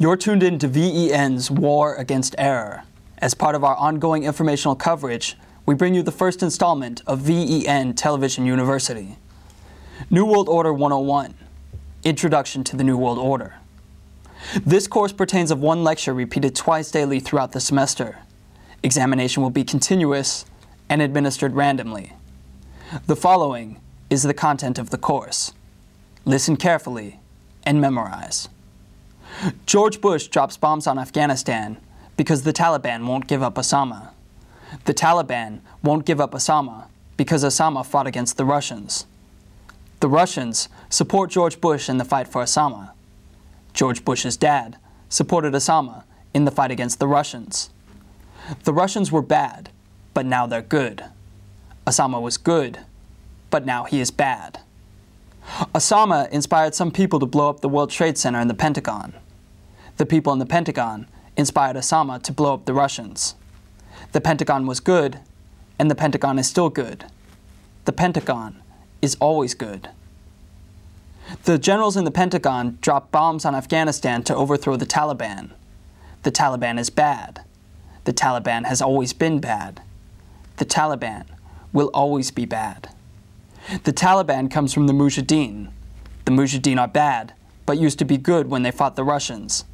You're tuned in to VEN's War Against Error. As part of our ongoing informational coverage, we bring you the first installment of VEN Television University. New World Order 101, Introduction to the New World Order. This course pertains of one lecture repeated twice daily throughout the semester. Examination will be continuous and administered randomly. The following is the content of the course. Listen carefully and memorize. George Bush drops bombs on Afghanistan because the Taliban won't give up Osama. The Taliban won't give up Osama because Osama fought against the Russians. The Russians support George Bush in the fight for Osama. George Bush's dad supported Osama in the fight against the Russians. The Russians were bad, but now they're good. Osama was good, but now he is bad. Osama inspired some people to blow up the World Trade Center and the Pentagon. The people in the Pentagon inspired Osama to blow up the Russians. The Pentagon was good, and the Pentagon is still good. The Pentagon is always good. The generals in the Pentagon dropped bombs on Afghanistan to overthrow the Taliban. The Taliban is bad. The Taliban has always been bad. The Taliban will always be bad. The Taliban comes from the Mujahideen. The Mujahideen are bad, but used to be good when they fought the Russians.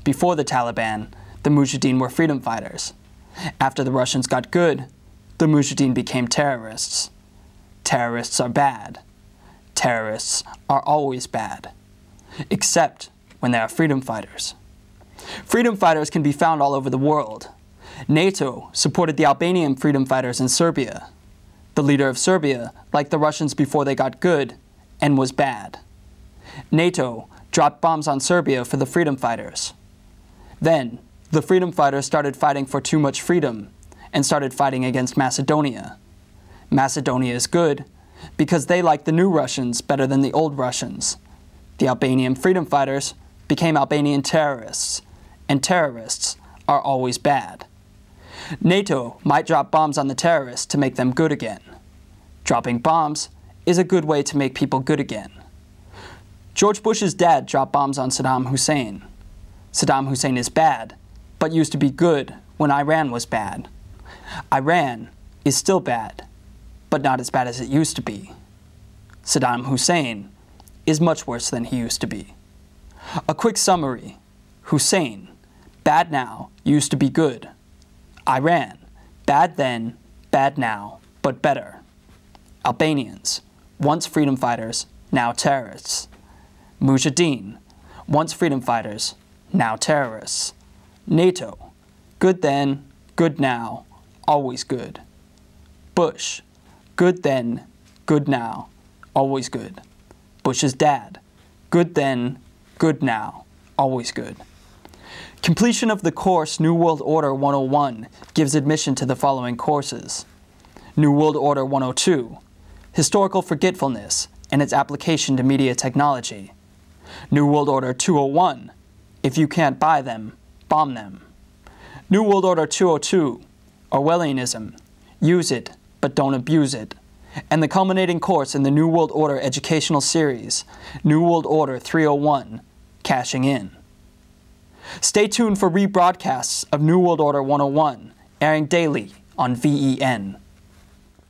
Before the Taliban, the Mujahideen were freedom fighters. After the Russians got good, the Mujahideen became terrorists. Terrorists are bad. Terrorists are always bad, except when they are freedom fighters. Freedom fighters can be found all over the world. NATO supported the Albanian freedom fighters in Serbia. The leader of Serbia liked the Russians before they got good and was bad. NATO dropped bombs on Serbia for the freedom fighters. Then, the freedom fighters started fighting for too much freedom and started fighting against Macedonia. Macedonia is good because they like the new Russians better than the old Russians. The Albanian freedom fighters became Albanian terrorists, and terrorists are always bad. NATO might drop bombs on the terrorists to make them good again. Dropping bombs is a good way to make people good again. George Bush's dad dropped bombs on Saddam Hussein. Saddam Hussein is bad, but used to be good when Iran was bad. Iran is still bad, but not as bad as it used to be. Saddam Hussein is much worse than he used to be. A quick summary. Hussein, bad now, used to be good. Iran, bad then, bad now, but better. Albanians, once freedom fighters, now terrorists. Mujahideen, once freedom fighters, now terrorists. NATO, good then, good now, always good. Bush, good then, good now, always good. Bush's dad, good then, good now, always good. Completion of the course New World Order 101 gives admission to the following courses. New World Order 102, Historical Forgetfulness and its Application to Media Technology. New World Order 201, If you can't buy them, bomb them. New World Order 202, Orwellianism, Use it, but don't abuse it. And the culminating course in the New World Order educational series, New World Order 301, Cashing In. Stay tuned for rebroadcasts of New World Order 101, airing daily on VEN.